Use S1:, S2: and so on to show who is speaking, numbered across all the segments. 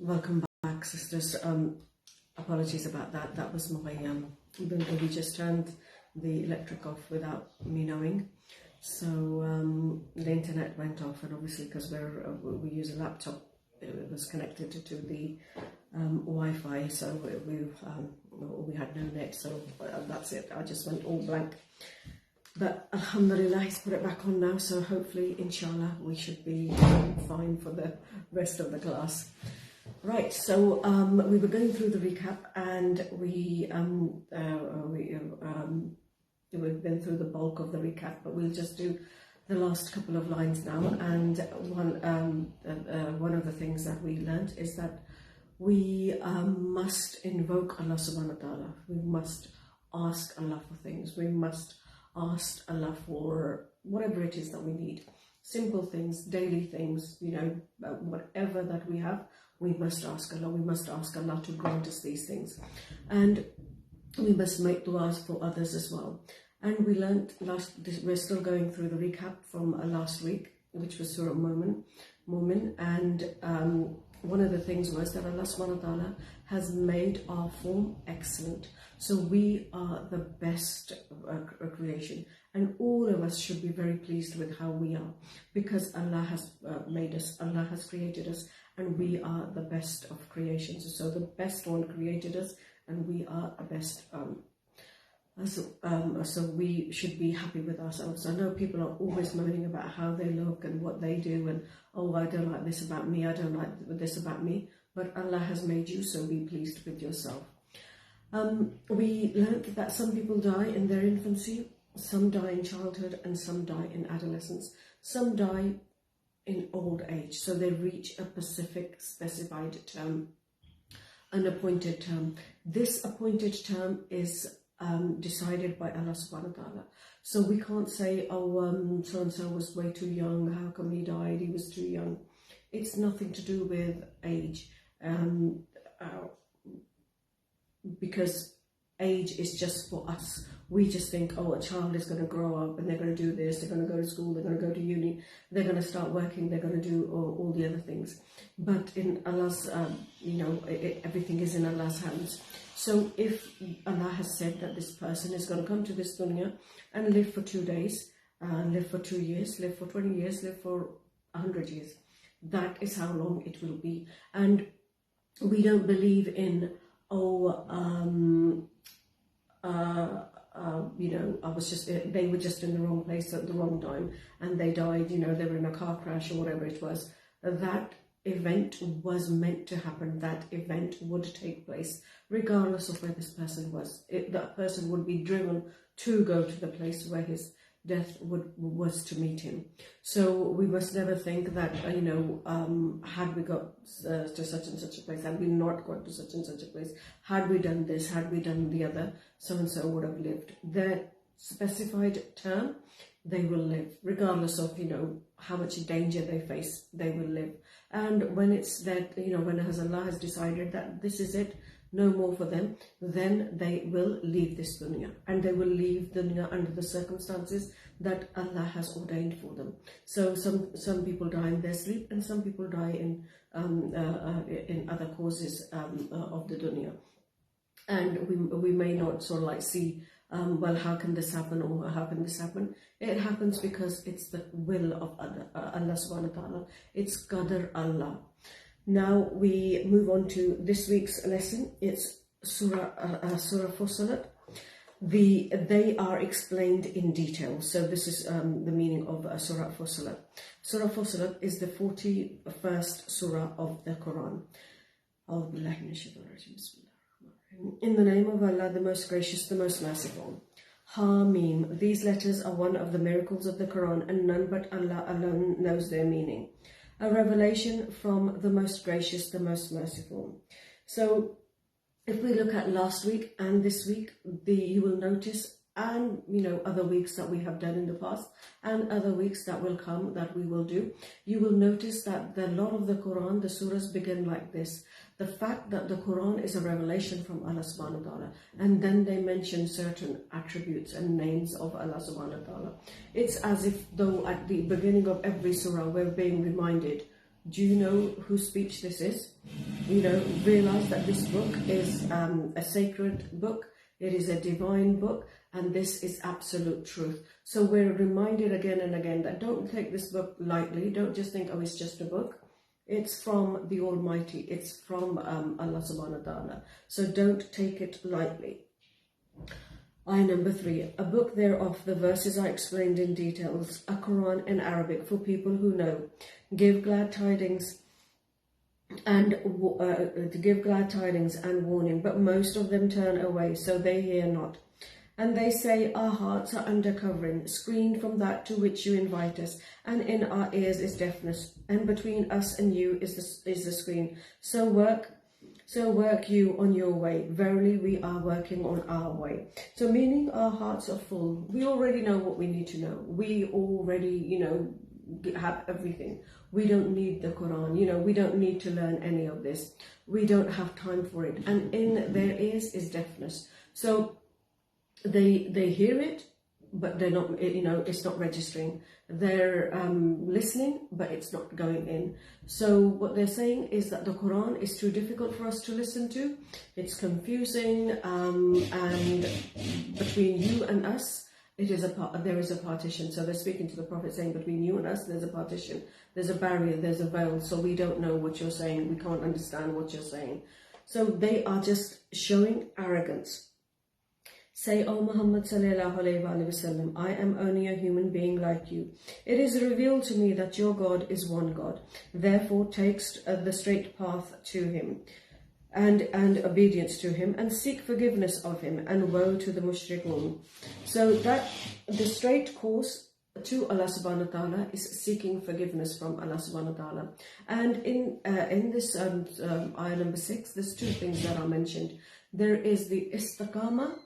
S1: Welcome back, sisters. Apologies about that. That was my builder. We just turned the electric off without me knowing. So the internet went off, and obviously because we use a laptop, it was connected to the Wi-Fi. So we had no net. So that's it. I just went all blank. But alhamdulillah, he's put it back on now. So hopefully, inshallah, we should be fine for the rest of the class. Right, so we were going through the recap, and we've been through the bulk of the recap, but we'll just do the last couple of lines now. And one of the things that we learned is that we must invoke Allah subhanahu wa ta'ala. We must ask Allah for things. We must ask Allah for whatever it is that we need. Simple things, daily things, whatever that we have. We must ask Allah. We must ask Allah to grant us these things, and we must make du'as for others as well. And we learned we're still going through the recap from last week, which was Surah Mu'min, and one of the things was that Allah subhanahu wa ta'ala has made our form excellent. So we are the best creation, and all of us should be very pleased with how we are, because Allah has made us, Allah has created us, and we are the best of creations. So the best one created us, and we are the best. So we should be happy with ourselves. I know people are always moaning about how they look and what they do, and oh, I don't like this about me, I don't like this about me. But Allah has made you, so be pleased with yourself. We learned that some people die in their infancy, some die in childhood, and some die in adolescence. Some die in old age, so they reach a specified term, an appointed term. This appointed term is decided by Allah subhanahu wa ta'ala. So we can't say, oh, so-and-so was way too young, how come he died, he was too young. It's nothing to do with age, because age is just for us. We just think, oh, a child is going to grow up and they're going to do this, they're going to go to school, they're going to go to uni, they're going to start working, they're going to do all the other things. But in Allah's, everything is in Allah's hands. So if Allah has said that this person is going to come to this dunya and live for 2 days, live for 2 years, live for 20 years, live for 100 years, that is how long it will be. And we don't believe in, they were just in the wrong place at the wrong time and they died, they were in a car crash or whatever it was. That event was meant to happen. That event would take place regardless of where this person was. That person would be driven to go to the place where his death was to meet him. So we must never think that, had we got to such and such a place, had we not got to such and such a place, had we done this, had we done the other, so-and-so would have lived. Their specified term, they will live, regardless of, how much danger they face, they will live. And when it's that, when Allah has decided that this is it, no more for them, then they will leave this dunya, and they will leave dunya under the circumstances that Allah has ordained for them. So some people die in their sleep, and some people die in other causes of the dunya. And we may not sort of like see, well, how can this happen, or how can this happen? It happens because it's the will of Allah subhanahu wa ta'ala. It's Qadr Allah. Now we move on to this week's lesson. It's Surah Fussilat. They are explained in detail. So this is the meaning of Surah Fussilat. Surah Fussilat is the 41st surah of the Quran. In the name of Allah, the most gracious, the most merciful. Ha-Mim. These letters are one of the miracles of the Quran, and none but Allah alone knows their meaning. A revelation from the most gracious, the most merciful. So if we look at last week and this week, you will notice, and other weeks that we have done in the past, and other weeks that will come that we will do, you will notice that a lot of the Quran, the surahs begin like this. The fact that the Quran is a revelation from Allah subhanahu wa ta'ala, and then they mention certain attributes and names of Allah subhanahu wa ta'ala. It's as if though at the beginning of every surah we're being reminded, do you know whose speech this is? realize that this book is a sacred book. It is a divine book, and this is absolute truth. So we're reminded again and again that don't take this book lightly. Don't just think, oh, it's just a book. It's from the Almighty. It's from Allah subhanahu wa ta'ala. So don't take it lightly. Ayah number 3, a book thereof, the verses are explained in details, a Quran in Arabic for people who know. Give glad tidings and warning, but most of them turn away, so they hear not. And they say, our hearts are under covering, screened from that to which you invite us, and in our ears is deafness, and between us and you is the screen. So work you on your way. Verily, we are working on our way. So meaning our hearts are full. We already know what we need to know. We already, have everything. We don't need the Quran. We don't need to learn any of this. We don't have time for it. And in their ears is deafness. So they hear it, but they're not, it's not registering. They're listening, but it's not going in. So what they're saying is that the Quran is too difficult for us to listen to. It's confusing, and between you and us, there is a partition. So they're speaking to the Prophet saying, between you and us, there's a partition. There's a barrier, there's a veil. So we don't know what you're saying. We can't understand what you're saying. So they are just showing arrogance. Say, O Muhammad sallallahu alayhi wa sallam, I am only a human being like you. It is revealed to me that your God is one God. Therefore, take the straight path to him and obedience to him, and seek forgiveness of him, and woe to the mushrikun. So that the straight course to Allah subhanahu wa ta'ala is seeking forgiveness from Allah subhanahu wa ta'ala. And in this ayah number 6, there's two things that are mentioned. There is the istiqamah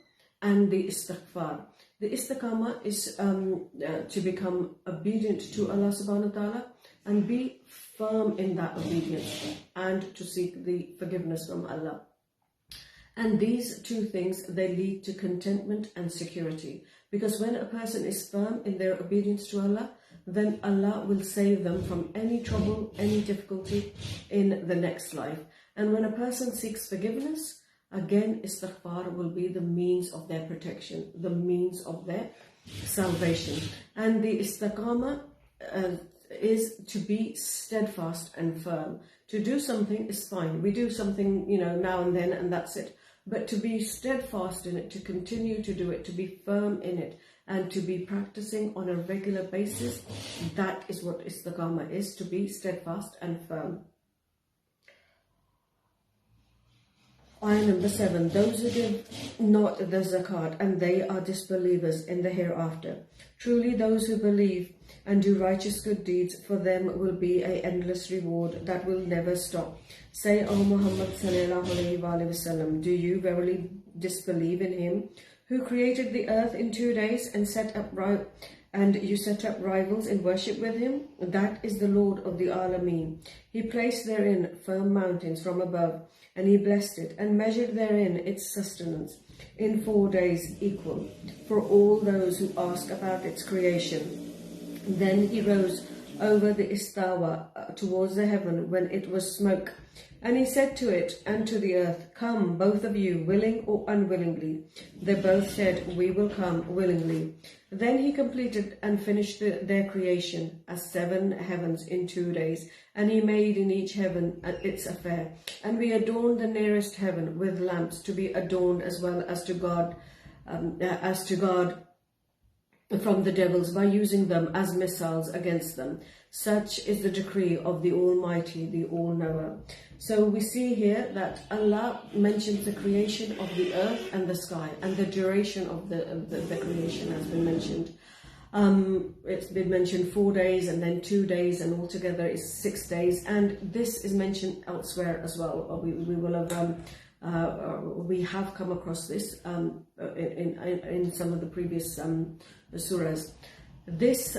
S1: and the istighfar. The istiqamah is to become obedient to Allah subhanahu wa ta'ala and be firm in that obedience, and to seek the forgiveness from Allah. And these two things, they lead to contentment and security. Because when a person is firm in their obedience to Allah, then Allah will save them from any trouble, any difficulty in the next life. And when a person seeks forgiveness, again, istighfar will be the means of their protection, the means of their salvation. And the istiqamah is to be steadfast and firm. To do something is fine. We do something, now and then, and that's it. But to be steadfast in it, to continue to do it, to be firm in it, and to be practicing on a regular basis, that is what istiqamah is, to be steadfast and firm. Ayah number 7, those who give not the zakat, and they are disbelievers in the hereafter. Truly those who believe and do righteous good deeds, for them will be an endless reward that will never stop. Say, O Muhammad sallallahu alayhi wa sallam, do you verily disbelieve in him who created the earth in 2 days and you set up rivals in worship with him? That is the Lord of the Alameen. He placed therein firm mountains from above, and he blessed it, and measured therein its sustenance in 4 days equal for all those who ask about its creation. Then he rose over the istawa towards the heaven when it was smoke. And he said to it and to the earth, come, both of you, willing or unwillingly. They both said, we will come willingly. Then he completed and finished their creation as 7 heavens in 2 days. And he made in each heaven its affair. And we adorned the nearest heaven with lamps to be adorned as well as to guard from the devils by using them as missiles against them. Such is the decree of the Almighty, the All-Knower. So we see here that Allah mentions the creation of the earth and the sky, and the duration of the creation has been mentioned. It's been mentioned 4 days and then 2 days, and altogether is 6 days. And this is mentioned elsewhere as well. We will have we have come across this in some of the previous surahs. This,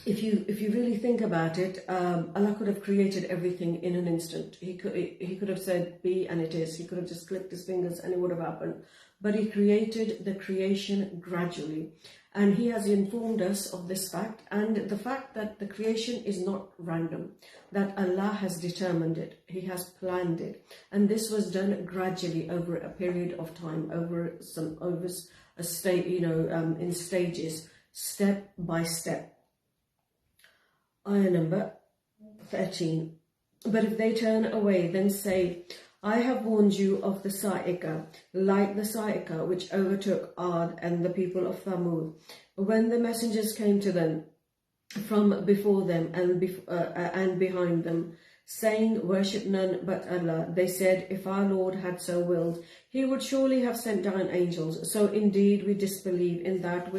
S1: if you really think about it, Allah could have created everything in an instant. He could have said be, and it is. He could have just clicked his fingers and it would have happened. But he created the creation gradually. And he has informed us of this fact, and the fact that the creation is not random, that Allah has determined it, He has planned it, and this was done gradually over a period of time, over a state, in stages, step by step. Ayah number 13. But if they turn away, then say, I have warned you of the Sa'iqah, like the Sa'iqah which overtook Ad and the people of Thamud, when the messengers came to them from before them and behind them, saying, worship none but Allah. They said, if our Lord had so willed, He would surely have sent down angels. So indeed we disbelieve in that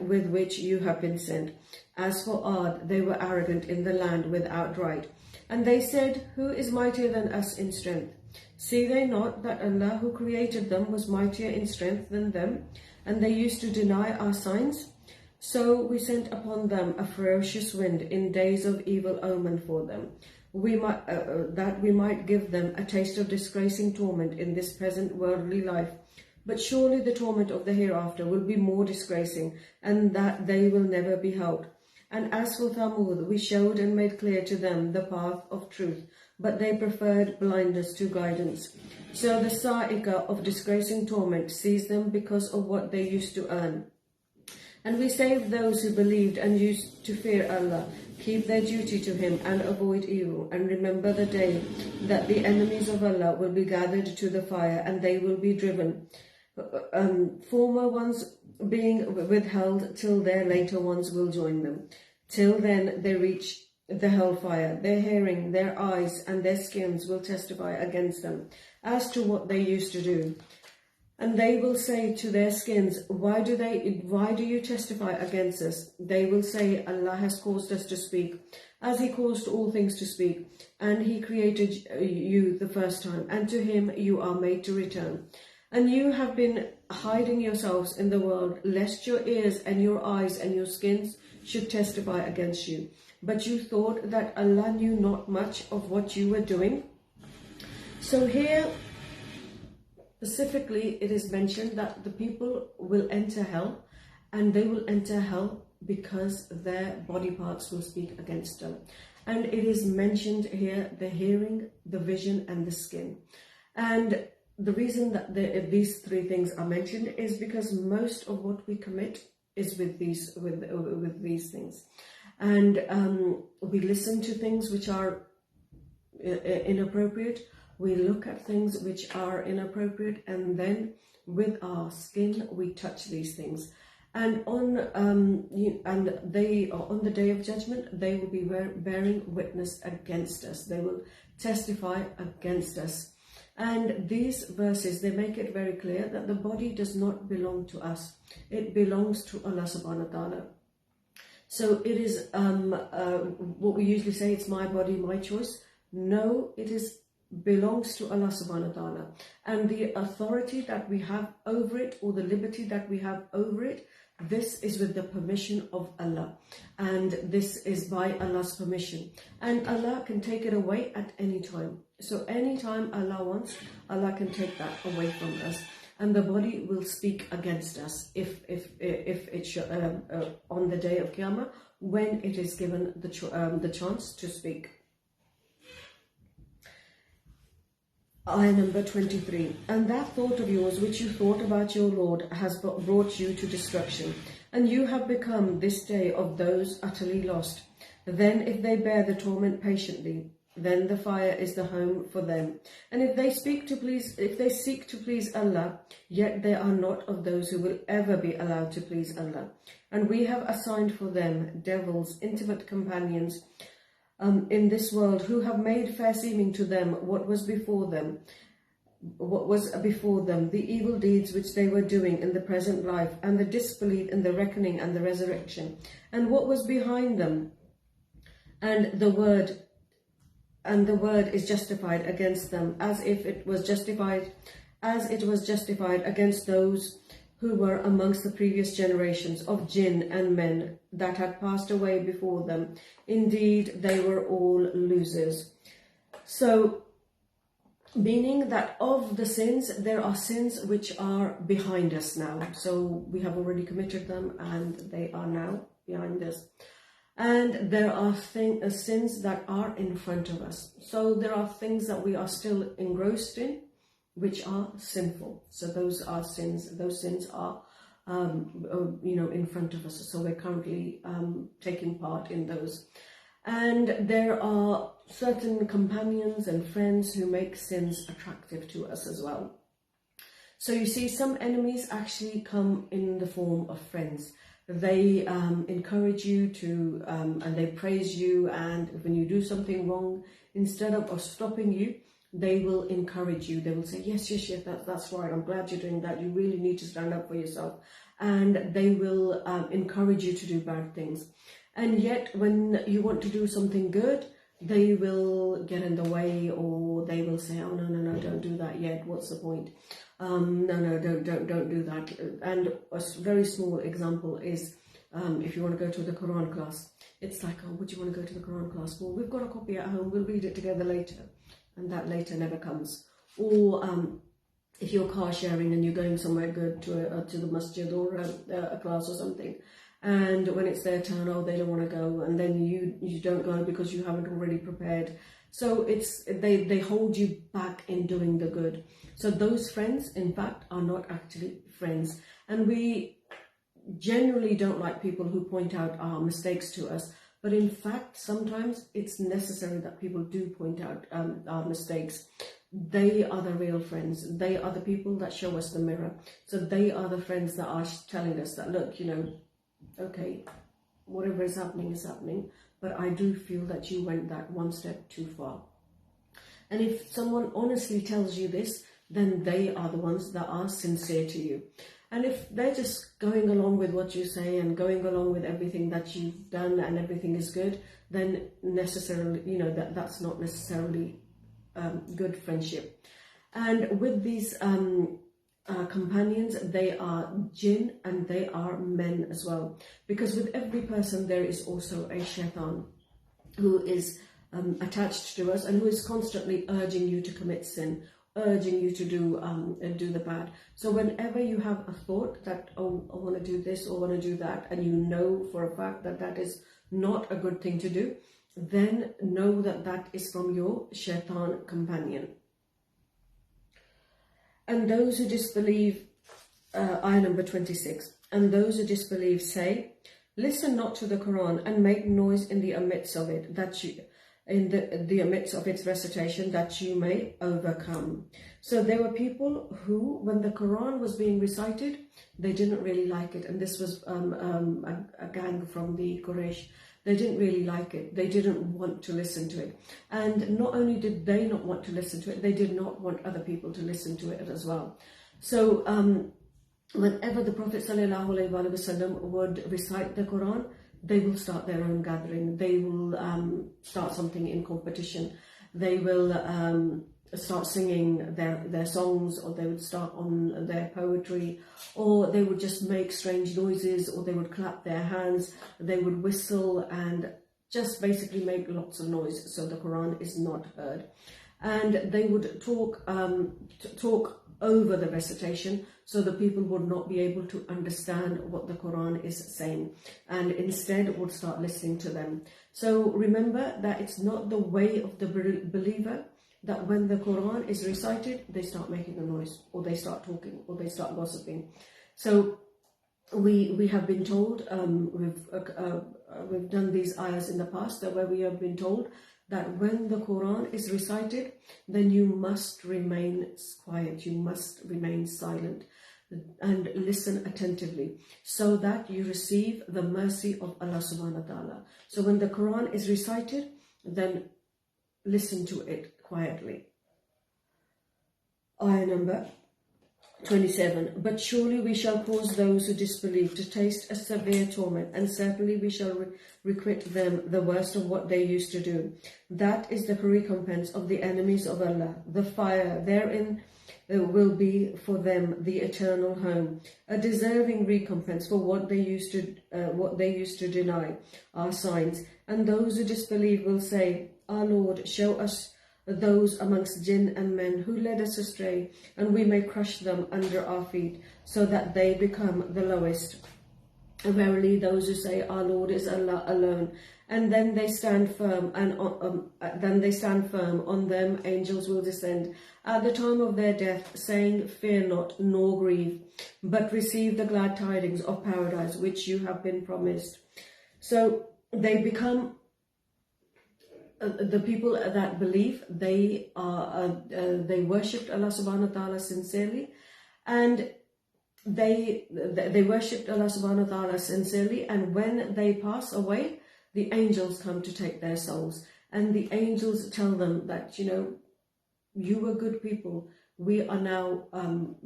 S1: with which you have been sent. As for Ad, they were arrogant in the land without right. And they said, who is mightier than us in strength? See they not that Allah who created them was mightier in strength than them? And they used to deny our signs. So we sent upon them a ferocious wind in days of evil omen for them, that we might give them a taste of disgracing torment in this present worldly life. But surely the torment of the hereafter will be more disgracing, and that they will never be helped. And as for Thamud, we showed and made clear to them the path of truth, but they preferred blindness to guidance. So the Sa'iqah of disgracing torment seized them because of what they used to earn. And we saved those who believed and used to fear Allah, keep their duty to Him and avoid evil, and remember the day that the enemies of Allah will be gathered to the fire and they will be driven, former ones being withheld till their later ones will join them. Till then they reach the hellfire. Their hearing, their eyes and their skins will testify against them as to what they used to do. And they will say to their skins, why do you testify against us? They will say, Allah has caused us to speak, as He caused all things to speak, and He created you the first time, and to Him you are made to return. And you have been hiding yourselves in the world, lest your ears and your eyes and your skins should testify against you. But you thought that Allah knew not much of what you were doing. So here, specifically, it is mentioned that the people will enter hell, and they will enter hell because their body parts will speak against them. And it is mentioned here, the hearing, the vision, and the skin. And the reason that these three things are mentioned is because most of what we commit is with these things, and we listen to things which are inappropriate. We look at things which are inappropriate, and then with our skin we touch these things. And on the day of judgment, they will be bearing witness against us. They will testify against us. And these verses, they make it very clear that the body does not belong to us. It belongs to Allah subhanahu wa ta'ala. So it is what we usually say, it's my body, my choice. No, it belongs to Allah subhanahu wa ta'ala. And the authority that we have over it, or the liberty that we have over it, this is with the permission of Allah. And this is by Allah's permission. And Allah can take it away at any time. So anytime Allah wants, Allah can take that away from us, and the body will speak against us if it should, on the day of Qiyamah, when it is given the chance to speak. Ayah number 23. And that thought of yours which you thought about your Lord has brought you to destruction, and you have become this day of those utterly lost. Then if they bear the torment patiently, then the fire is the home for them. And if they seek to please Allah, yet they are not of those who will ever be allowed to please Allah. And we have assigned for them devils, intimate companions, in this world, who have made fair seeming to them what was before them, the evil deeds which they were doing in the present life, and the disbelief in the reckoning and the resurrection, and what was behind them, and the word is justified against them, as it was justified against those who were amongst the previous generations of jinn and men that had passed away before them. Indeed, they were all losers. So meaning that of the sins, there are sins which are behind us now. So we have already committed them and they are now behind us. And there are sins that are in front of us. So there are things that we are still engrossed in, which are sinful. So those are sins. Those sins are, in front of us. So we're currently taking part in those. And there are certain companions and friends who make sins attractive to us as well. So you see, some enemies actually come in the form of friends. They encourage you to, and they praise you, and when you do something wrong, instead of stopping you, they will encourage you. They will say, yes, that's right, I'm glad you're doing that, you really need to stand up for yourself. And they will encourage you to do bad things. And yet, when you want to do something good, they will get in the way, or they will say, oh, no, don't do that yet, what's the point? No, don't do that. And a very small example is, if you want to go to the Quran class, it's like, oh, would you want to go to the Quran class? Well, we've got a copy at home, we'll read it together later. And that later never comes. Or if you're car sharing and you're going somewhere good to the masjid or a class or something, and when it's their turn, oh, they don't want to go, and then you don't go because you haven't already prepared. So it's they hold you back in doing the good. So those friends, in fact, are not actually friends. And we generally don't like people who point out our mistakes to us. But in fact, sometimes it's necessary that people do point out our mistakes. They are the real friends. They are the people that show us the mirror. So they are the friends that are telling us that, look, okay, whatever is happening, but I do feel that you went that one step too far. And if someone honestly tells you this, then they are the ones that are sincere to you. And if they're just going along with what you say and going along with everything that you've done and everything is good, then necessarily, that's not necessarily good friendship. And with these companions, they are jinn and they are men as well. Because with every person there is also a shaitan who is attached to us and who is constantly urging you to commit sin, urging you to do the bad. So whenever you have a thought that, oh, I want to do this or want to do that, and you know for a fact that that is not a good thing to do, then know that that is from your shaitan companion. And those who disbelieve, ayah number 26, and those who disbelieve say, listen not to the Quran and make noise in the midst of it, that you, in the midst of its recitation, that you may overcome. So there were people who, when the Quran was being recited, they didn't really like it. And this was a gang from the Quraysh. They didn't really like it. They didn't want to listen to it. And not only did they not want to listen to it, they did not want other people to listen to it as well. So whenever the Prophet ﷺ would recite the Quran, they will start their own gathering. They will start something in competition. They will start singing their songs, or they would start on their poetry, or they would just make strange noises, or they would clap their hands, they would whistle and just basically make lots of noise so the Quran is not heard. And they would talk over the recitation so the people would not be able to understand what the Quran is saying, and instead would start listening to them. So remember that it's not the way of the believer that when the Quran is recited, they start making a noise, or they start talking, or they start gossiping. So we have been told, we've done these ayahs in the past, that where we have been told that when the Quran is recited, then you must remain quiet, you must remain silent and listen attentively, so that you receive the mercy of Allah subhanahu wa ta'ala. So when the Quran is recited, then listen to it quietly. Ayah number 27. But surely we shall cause those who disbelieve to taste a severe torment, and certainly we shall requite them the worst of what they used to do. That is the recompense of the enemies of Allah, the fire. Therein will be for them the eternal home, a deserving recompense for what they used to deny our signs. And those who disbelieve will say, our Lord, show us those amongst jinn and men who led us astray, and we may crush them under our feet, so that they become the lowest. Verily, those who say, Our Lord is Allah alone, and then they stand firm, and on them angels will descend at the time of their death, saying, Fear not, nor grieve, but receive the glad tidings of paradise which you have been promised. So they become the people that believe. They worshipped Allah subhanahu wa ta'ala sincerely, and they worshipped Allah subhanahu wa ta'ala sincerely, and when they pass away, the angels come to take their souls, and the angels tell them that, you were good people. We are now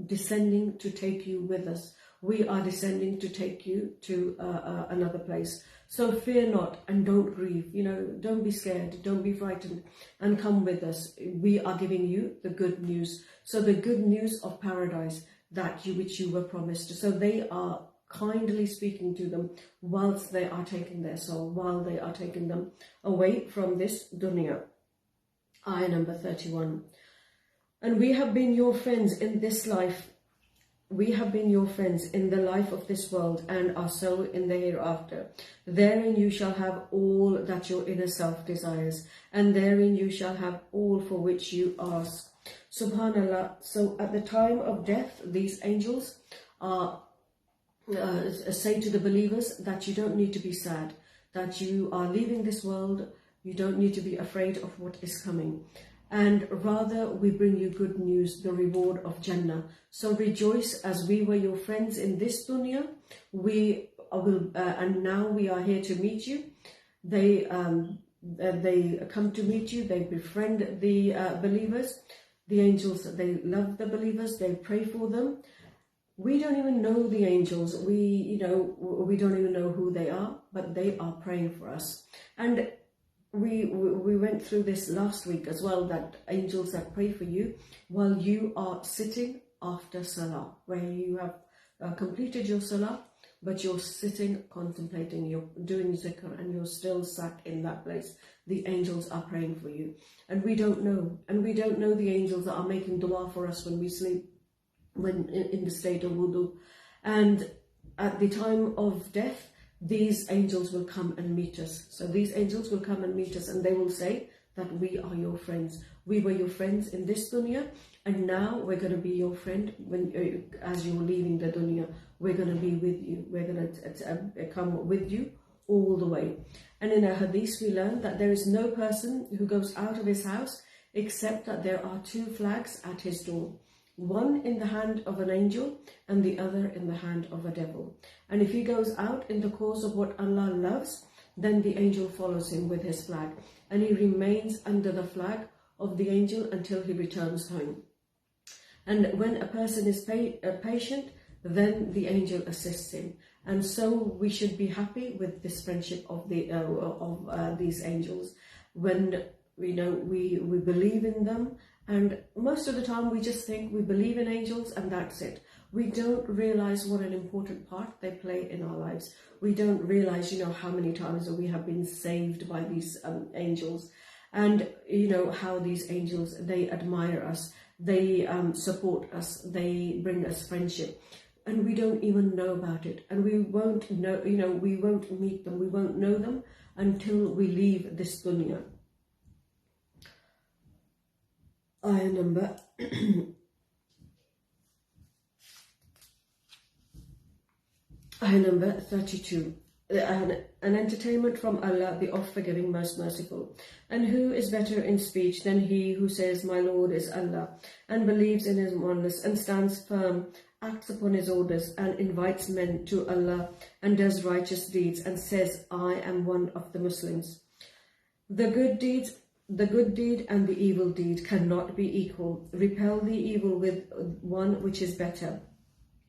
S1: descending to take you with us. We are descending to take you to another place. So fear not and don't grieve. Don't be scared. Don't be frightened, and come with us. We are giving you the good news. So the good news of paradise which you were promised. So they are kindly speaking to them whilst they are taking their soul, while they are taking them away from this dunya. Ayah number 31. And we have been your friends in this life. We have been your friends in the life of this world, and are so in the hereafter. Therein you shall have all that your inner self desires, and therein you shall have all for which you ask. Subhanallah. So at the time of death, these angels are say to the believers that you don't need to be sad, that you are leaving this world. You don't need to be afraid of what is coming. And rather, we bring you good news, the reward of Jannah. So rejoice, as we were your friends in this dunya. And now we are here to meet you. They come to meet you. They befriend the believers. The angels, they love the believers. They pray for them. We don't even know the angels. We don't even know who they are, but they are praying for us. And we went through this last week as well, that angels that pray for you while you are sitting after salah, where you have completed your salah, but you're sitting contemplating, you're doing zikr, and you're still sat in that place. The angels are praying for you, and we don't know. And we don't know the angels that are making dua for us when we sleep, when in the state of wudu. And at the time of death, these angels will come and meet us. So these angels will come and meet us, and they will say that we are your friends. We were your friends in this dunya, and now we're going to be your friend as you're leaving the dunya. We're going to be with you. We're going to come with you all the way. And in a hadith, we learn that there is no person who goes out of his house except that there are two flags at his door. One in the hand of an angel and the other in the hand of a devil. And if he goes out in the cause of what Allah loves, then the angel follows him with his flag, and he remains under the flag of the angel until he returns home. And when a person is patient, then the angel assists him. And so we should be happy with this friendship of these angels. When we believe in them. And most of the time we just think we believe in angels and that's it. We don't realize what an important part they play in our lives. We don't realize, how many times we have been saved by these angels. And, how these angels, they admire us. They support us. They bring us friendship. And we don't even know about it. And we won't know, we won't meet them. We won't know them until we leave this dunya. Ayah number 32. An entertainment from Allah, the oft-forgiving, most merciful. And who is better in speech than he who says, My Lord is Allah, and believes in his oneness, and stands firm, acts upon his orders, and invites men to Allah, and does righteous deeds, and says, I am one of the Muslims. The good deed and the evil deed cannot be equal. Repel the evil with one which is better.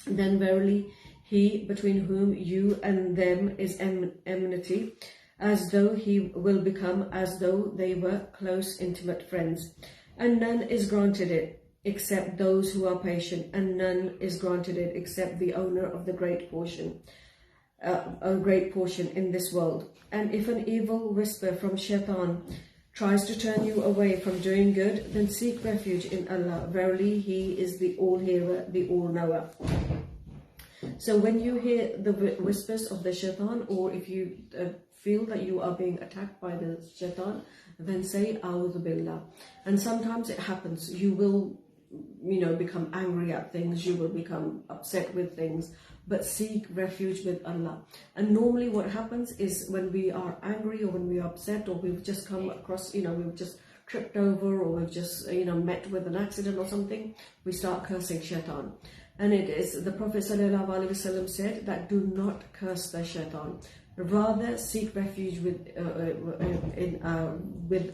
S1: Then verily he between whom you and them is enmity, as though he will become as though they were close intimate friends. And none is granted it except those who are patient, and none is granted it except the owner of the great portion in this world. And if an evil whisper from shaitan tries to turn you away from doing good, then seek refuge in Allah. Verily, He is the All-Hearer, the All-Knower. So when you hear the whispers of the shaitan, or if you feel that you are being attacked by the shaitan, then say A'udhu Billah. And sometimes it happens. You will, become angry at things. You will become upset with things. But seek refuge with Allah. And normally what happens is when we are angry or when we are upset, or we've just come across, we've just tripped over, or we've just, met with an accident or something, we start cursing shaitan. And it is, the Prophet ﷺ said that do not curse the shaitan. Rather seek refuge with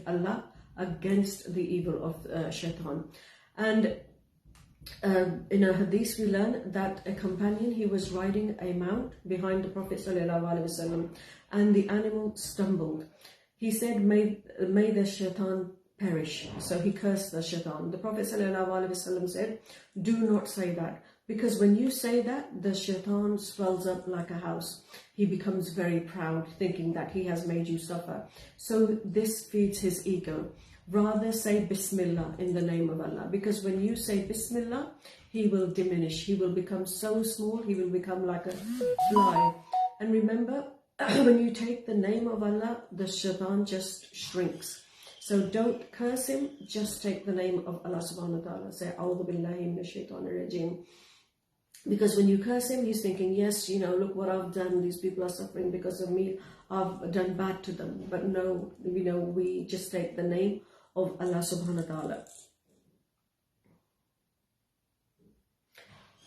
S1: Allah against the evil of shaitan. And in a hadith we learn that a companion, he was riding a mount behind the Prophet ﷺ, and the animal stumbled. He said, may the shaitan perish. So he cursed the shaitan. The Prophet ﷺ said, do not say that, because when you say that, the shaitan swells up like a house. He becomes very proud, thinking that he has made you suffer. So this feeds his ego. Rather say Bismillah in the name of Allah, because when you say Bismillah, he will diminish. He will become so small, he will become like a fly. And remember, when you take the name of Allah, the shaitan just shrinks. So don't curse him, just take the name of Allah subhanahu wa ta'ala. Say, A'udhu billahi minash shaitanir rajim. Because when you curse him, he's thinking, yes, look what I've done. These people are suffering because of me. I've done bad to them. But no, we just take the name of Allah subhanahu wa ta'ala.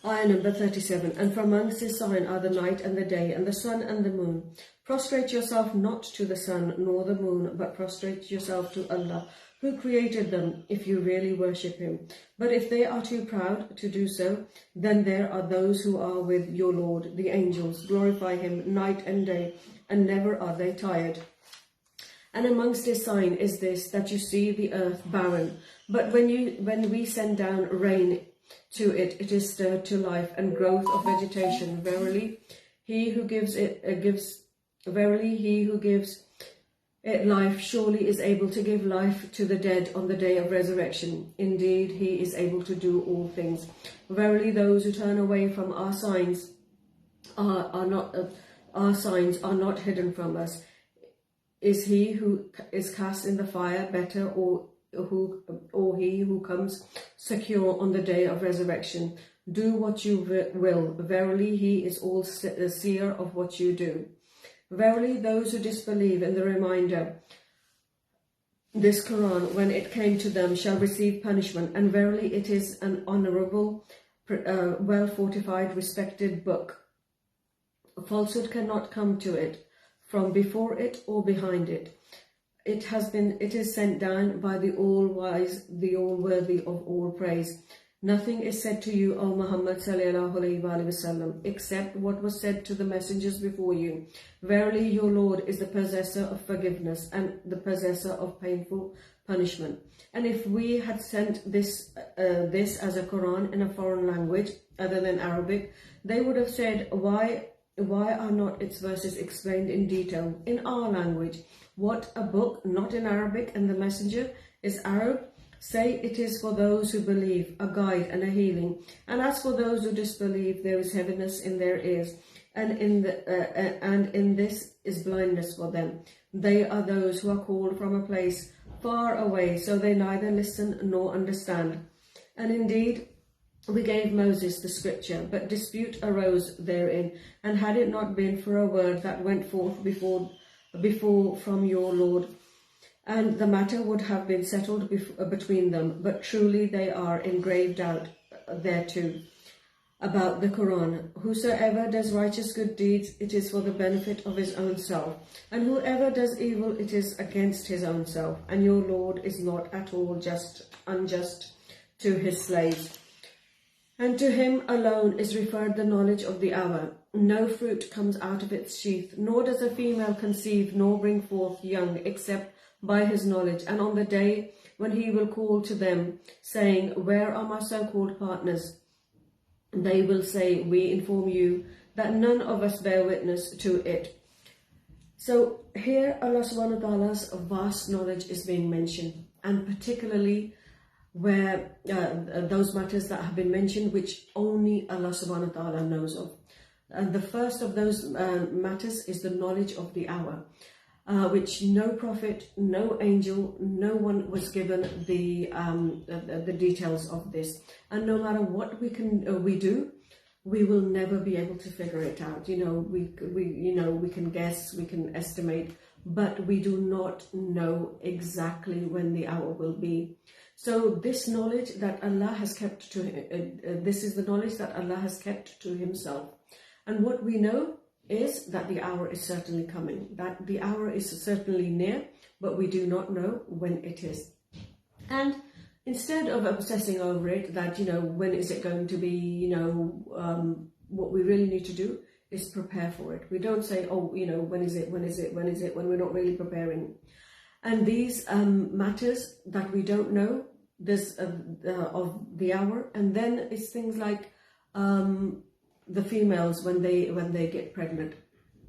S1: Ayah number 37. And from amongst his sign are the night and the day, and the sun and the moon. Prostrate yourself not to the sun nor the moon, but prostrate yourself to Allah, who created them, if you really worship him. But if they are too proud to do so, then there are those who are with your Lord, the angels. Glorify him night and day, and never are they tired. And amongst his sign is this, that you see the earth barren. But when we send down rain to it, it is stirred to life and growth of vegetation. Verily, he who gives it life surely is able to give life to the dead on the day of resurrection. Indeed, he is able to do all things. Verily, those who turn away from our signs are not hidden from us. Is he who is cast in the fire better, or he who comes secure on the day of resurrection? Do what you will. Verily, he is all seer of what you do. Verily, those who disbelieve in the reminder, this Quran, when it came to them, shall receive punishment. And verily, it is an honorable, well-fortified, respected book. Falsehood cannot come to it from before it or behind it. It is sent down by the all-wise, the all-worthy of all praise. Nothing is said to you, O Muhammad sallallahu alaihi wasallam, except what was said to the messengers before you. Verily, your Lord is the possessor of forgiveness and the possessor of painful punishment. And if we had sent this as a Quran in a foreign language other than Arabic, they would have said, why are not its verses explained in detail in our language? What, a book not in Arabic and the messenger is Arab? Say it is for those who believe, a guide and a healing. And as for those who disbelieve, there is heaviness in their ears, and in this is blindness for them. They are those who are called from a place far away, so they neither listen nor understand. And indeed, we gave Moses the scripture, but dispute arose therein, and had it not been for a word that went forth before from your Lord, and the matter would have been settled between them. But truly they are in grave doubt thereto about the Quran. Whosoever does righteous good deeds, it is for the benefit of his own self, and whoever does evil, it is against his own self. And your Lord is not at all unjust to his slaves. And to him alone is referred the knowledge of the hour. No fruit comes out of its sheath, nor does a female conceive nor bring forth young, except by his knowledge. And on the day when he will call to them, saying, where are my so-called partners? They will say, we inform you that none of us bear witness to it. So here Allah subhanahu wa ta'ala's vast knowledge is being mentioned, and particularly where those matters that have been mentioned which only Allah subhanahu wa ta'ala knows of. And the first of those matters is the knowledge of the hour, which no prophet, no angel, no one was given the details of this. And no matter what we do, we will never be able to figure it out. We can guess, we can estimate, but we do not know exactly when the hour will be. So this knowledge that Allah has kept to this is the knowledge that Allah has kept to Himself. And what we know is that the hour is certainly coming, that the hour is certainly near, but we do not know when it is. And instead of obsessing over it, that, when is it going to be, what we really need to do is prepare for it. We don't say, when is it, when we're not really preparing. And these matters that we don't know, this of the hour, and then it's things like the females when they get pregnant,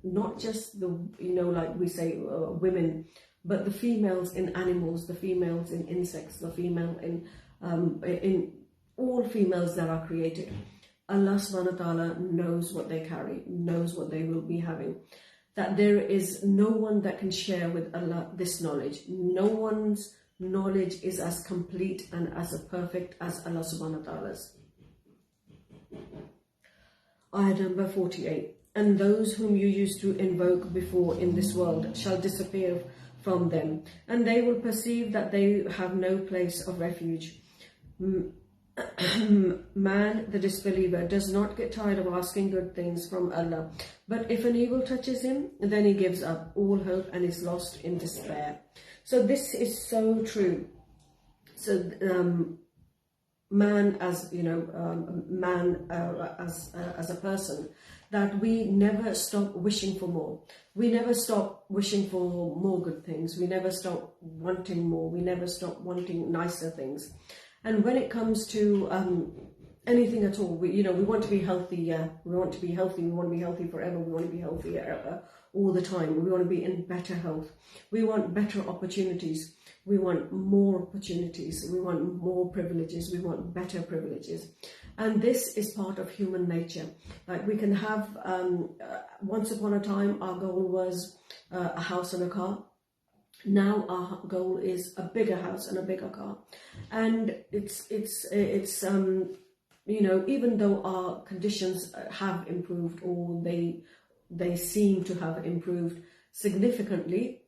S1: not just the like we say women, but the females in animals, the females in insects, the female in all females that are created. Allah subhanahu wa ta'ala knows what they carry, knows what they will be having. That there is no one that can share with Allah this knowledge. No one's knowledge is as complete and as perfect as Allah subhanahu wa ta'ala's. Ayah number 48. And those whom you used to invoke before in this world shall disappear from them, and they will perceive that they have no place of refuge. Man, the disbeliever, does not get tired of asking good things from Allah, but if an evil touches him, then he gives up all hope and is lost in despair. So this is so true. So man, as as a person, that we never stop wishing for more. We never stop wishing for more good things. We never stop wanting more. We never stop wanting nicer things. And when it comes to anything at all, we want to be healthy. Yeah, we want to be healthy. We want to be healthy forever. We want to be healthy all the time. We want to be in better health. We want better opportunities. We want more opportunities. We want more privileges. We want better privileges. And this is part of human nature. Like we can have, once upon a time, our goal was a house and a car. Now our goal is a bigger house and a bigger car. And it's even though our conditions have improved, or they seem to have improved significantly,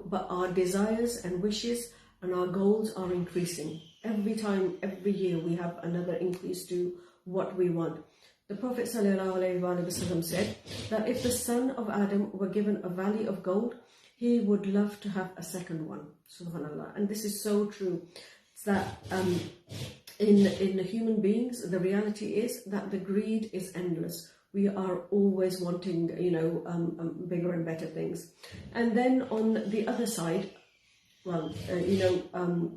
S1: but our desires and wishes and our goals are increasing. Every year we have another increase to what we want. The Prophet ﷺ said that if the son of Adam were given a valley of gold, he would love to have a second one. Subhanallah. And this is so true. It's that in human beings, the reality is that the greed is endless. We are always wanting, bigger and better things. And then on the other side,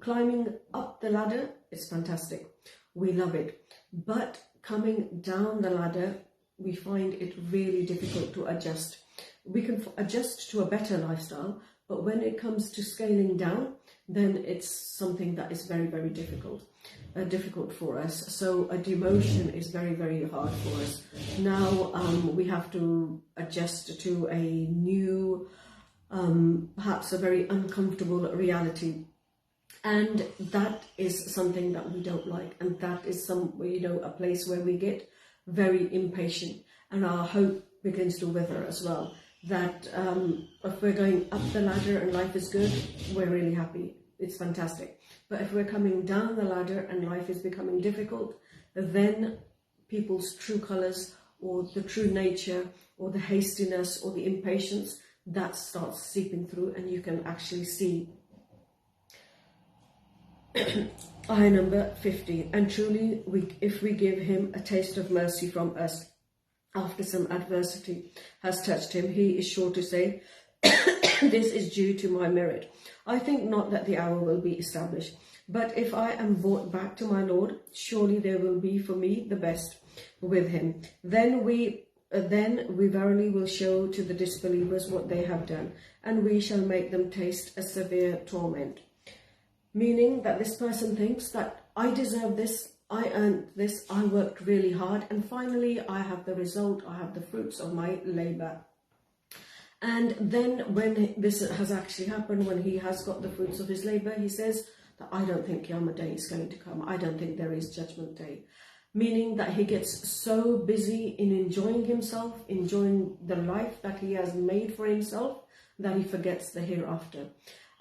S1: climbing up the ladder is fantastic. We love it. But coming down the ladder, we find it really difficult to adjust. We can adjust to a better lifestyle, but when it comes to scaling down, then it's something that is very, very difficult for us. So a demotion is very, very hard for us. Now we have to adjust to a new, perhaps a very uncomfortable reality. And that is something that we don't like. And that is a place where we get very impatient and our hope begins to wither as well. That if we're going up the ladder and life is good, we're really happy. It's fantastic. But if we're coming down the ladder and life is becoming difficult, then people's true colours, or the true nature, or the hastiness, or the impatience, that starts seeping through, and you can actually see. Ayah number 50. And truly, if we give him a taste of mercy from us, after some adversity has touched him, he is sure to say, this is due to my merit. I think not that the hour will be established, but if I am brought back to my Lord, surely there will be for me the best with him. Then we then we verily will show to the disbelievers what they have done, and we shall make them taste a severe torment. Meaning that this person thinks that I deserve this, I earned this, I worked really hard, and finally I have the result, I have the fruits of my labor. And then when this has actually happened, when he has got the fruits of his labor, he says that I don't think Qiyamah Day is going to come. I don't think there is Judgment Day. Meaning that he gets so busy in enjoying himself, enjoying the life that he has made for himself, that he forgets the hereafter.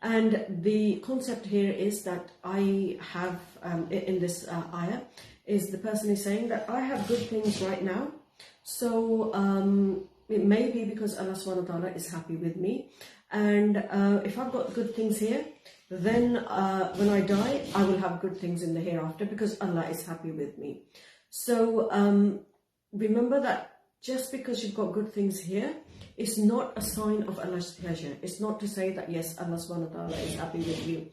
S1: And the concept here is that I have, in this ayah, is the person is saying that I have good things right now. So it may be because Allah subhanahu wa ta'ala is happy with me. And if I've got good things here, then when I die, I will have good things in the hereafter because Allah is happy with me. So remember that just because you've got good things here, it's not a sign of Allah's pleasure. It's not to say that yes, Allah subhanahu wa ta'ala is happy with you.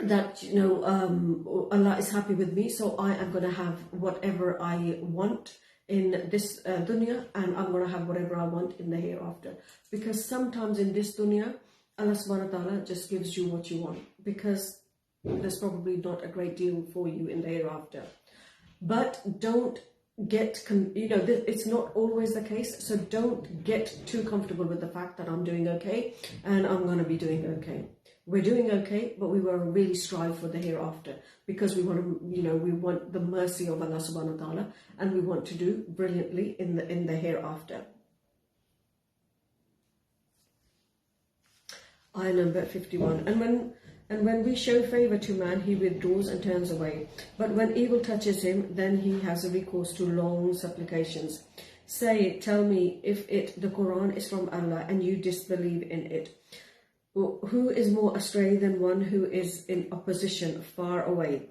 S1: That, you know, Allah is happy with me, so I am going to have whatever I want in this dunya, and I'm going to have whatever I want in the hereafter. Because sometimes in this dunya, Allah subhanahu wa ta'ala just gives you what you want, because there's probably not a great deal for you in the hereafter. But don't get, it's not always the case, so don't get too comfortable with the fact that I'm doing okay and I'm going to be doing okay. We're doing okay, but we will really strive for the hereafter, because we want to, we want the mercy of Allah subhanahu wa ta'ala, and we want to do brilliantly in the hereafter. Ayah number 51. And when we show favour to man, he withdraws and turns away. But when evil touches him, then he has a recourse to long supplications. Say, tell me, if the Quran is from Allah and you disbelieve in it, who is more astray than one who is in opposition far away?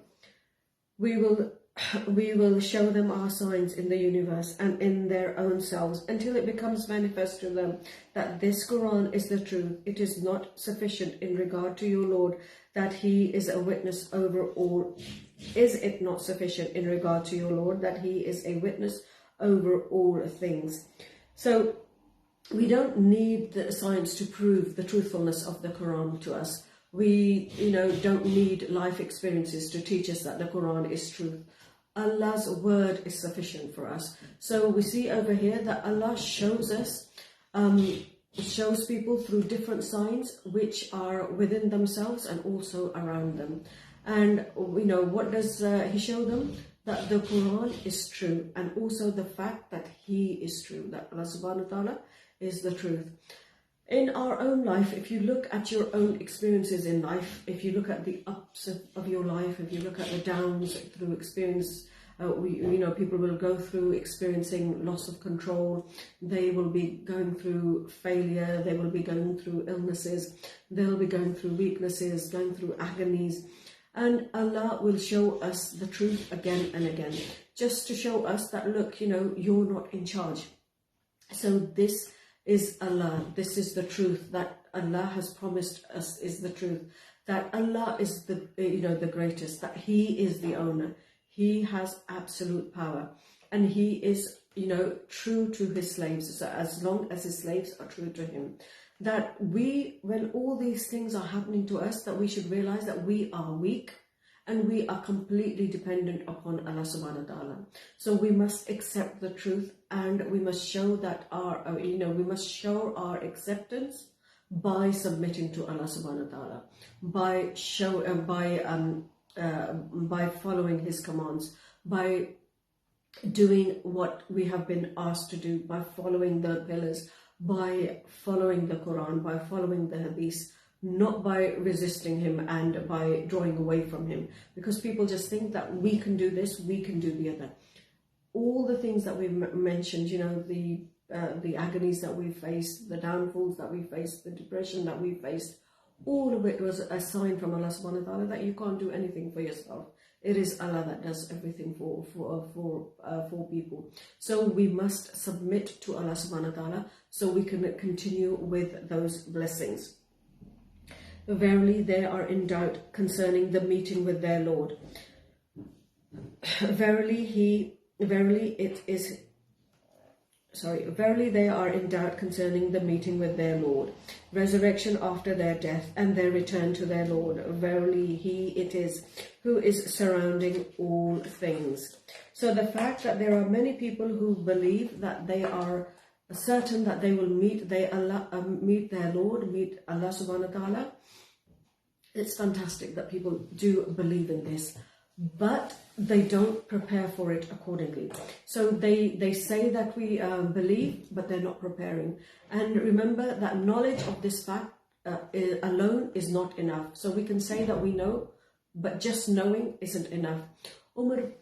S1: We will show them our signs in the universe and in their own selves until it becomes manifest to them that this Quran is the truth. It is not sufficient in regard to your Lord that he is a witness over all. Is it not sufficient in regard to your Lord that he is a witness over all things? So we don't need the science to prove the truthfulness of the Quran to us. We, don't need life experiences to teach us that the Quran is truth. Allah's word is sufficient for us. So we see over here that Allah shows us, shows people through different signs which are within themselves and also around them. And what does he show them? That the Quran is true, and also the fact that he is true, that Allah subhanahu wa ta'ala is the truth. In our own life, if you look at your own experiences in life, if you look at the ups of your life, if you look at the downs through experience, people will go through experiencing loss of control, they will be going through failure, they will be going through illnesses, they'll be going through weaknesses, going through agonies, and Allah will show us the truth again and again, just to show us that, look, you're not in charge. So this is Allah, this is the truth that Allah has promised us is the truth, that Allah is the greatest, that he is the owner, he has absolute power, and he is true to his slaves, so as long as his slaves are true to him. That when all these things are happening to us, that we should realize that we are weak and we are completely dependent upon Allah subhanahu wa ta'ala. So we must accept the truth, and we must show that we must show our acceptance by submitting to Allah subhanahu wa ta'ala, by following his commands, by doing what we have been asked to do, by following the pillars, by following the Quran, by following the Hadith, not by resisting him and by drawing away from him. Because people just think that we can do this, we can do the other. All the things that we've mentioned, the agonies that we faced, the downfalls that we faced, the depression that we faced, all of it was a sign from Allah subhanahu wa ta'ala that you can't do anything for yourself. It is Allah that does everything for people. So we must submit to Allah subhanahu wa ta'ala so we can continue with those blessings. Verily they are in doubt concerning the meeting with their Lord. Verily it is verily they are in doubt concerning the meeting with their Lord, resurrection after their death, and their return to their Lord. Verily he it is who is surrounding all things. So the fact that there are many people who believe that they are certain that they will meet their Lord, meet Allah subhanahu wa ta'ala, it's fantastic that people do believe in this, but they don't prepare for it accordingly. So they say that we believe, but they're not preparing. And remember that knowledge of this fact alone is not enough. So we can say that we know, but just knowing isn't enough. Umar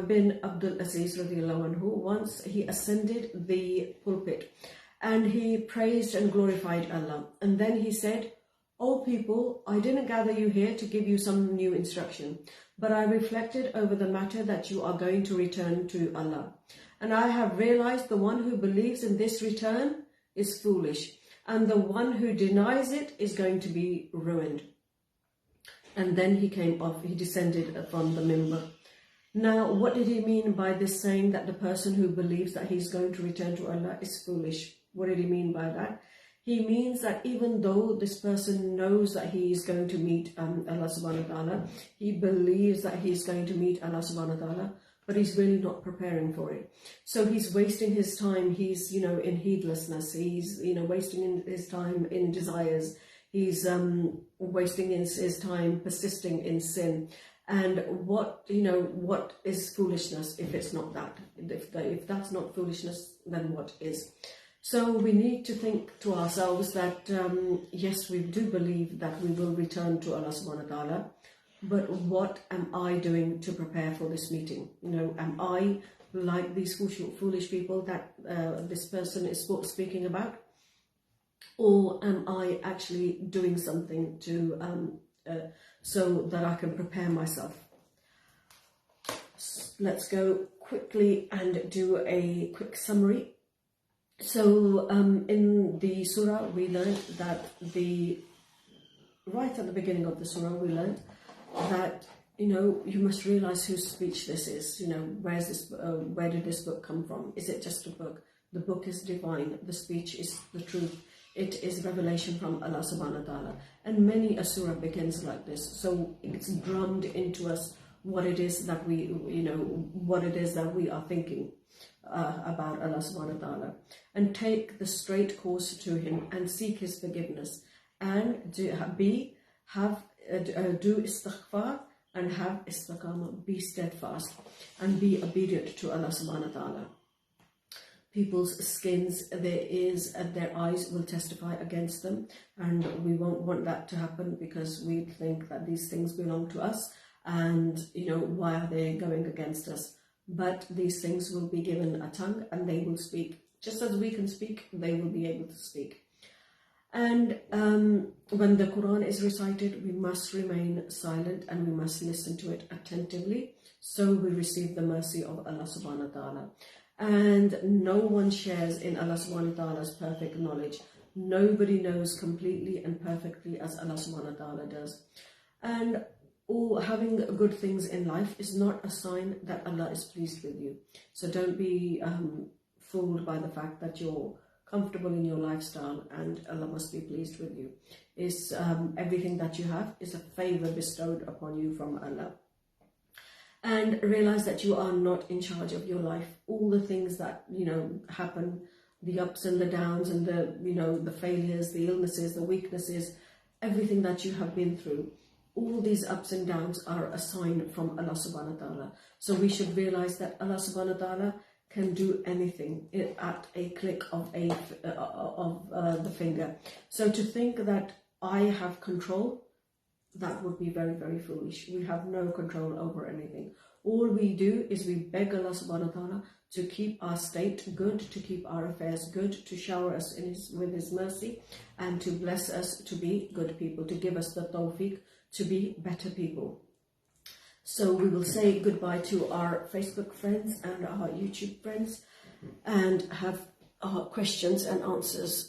S1: bin Abdul Aziz radiallahu anhu, once he ascended the pulpit and he praised and glorified Allah. And then he said, "O people, I didn't gather you here to give you some new instruction, but I reflected over the matter that you are going to return to Allah. And I have realized the one who believes in this return is foolish, and the one who denies it is going to be ruined." And then he came off, he descended from the mimbar. Now, what did he mean by this saying that the person who believes that he's going to return to Allah is foolish? What did he mean by that? He means that even though this person knows that he is going to meet Allah subhanahu wa ta'ala, he believes that he's going to meet Allah subhanahu wa ta'ala, but he's really not preparing for it. So he's wasting his time, he's, in heedlessness, he's, wasting his time in desires, he's wasting his time persisting in sin. And what is foolishness if it's not that? If that's not foolishness, then what is? So we need to think to ourselves that, yes, we do believe that we will return to Allah subhanahu wa ta'ala, but what am I doing to prepare for this meeting? Am I like these foolish people that this person is speaking about? Or am I actually doing something to so that I can prepare myself? Let's go quickly and do a quick summary. So in the surah we learned that right at the beginning of the surah we learned that you must realize whose speech this is. Where did this book come from? Is it just a book? The book is divine. The speech is the truth. It is revelation from Allah subhanahu wa ta'ala. And many a surah begins like this. So it's drummed into us what it is that we are thinking about Allah subhanahu wa ta'ala. And take the straight course to Him and seek His forgiveness. And do istighfar and have istiqamah. Be steadfast and be obedient to Allah subhanahu wa ta'ala. People's skins, their eyes will testify against them, and we won't want that to happen because we think that these things belong to us, and why are they going against us? But these things will be given a tongue and they will speak. Just as we can speak, they will be able to speak. And when the Quran is recited, we must remain silent and we must listen to it attentively, so we receive the mercy of Allah subhanahu wa ta'ala. And no one shares in Allah subhanahu wa ta'ala's perfect knowledge. Nobody knows completely and perfectly as Allah subhanahu wa ta'ala does. And having good things in life is not a sign that Allah is pleased with you. So don't be fooled by the fact that you're comfortable in your lifestyle and Allah must be pleased with you. Everything that you have is a favor bestowed upon you from Allah. And realize that you are not in charge of your life. All the things that happen, the ups and the downs and the failures, the illnesses, the weaknesses, everything that you have been through, all these ups and downs are a sign from Allah subhanahu wa ta'ala. So we should realize that Allah subhanahu wa ta'ala can do anything at a click of the finger. So to think that I have control, that would be very, very foolish. We have no control over anything. All we do is we beg Allah subhanahu wa ta'ala to keep our state good, to keep our affairs good, to shower us with His mercy, and to bless us to be good people, to give us the tawfiq to be better people. So we will say goodbye to our Facebook friends and our YouTube friends and have our questions and answers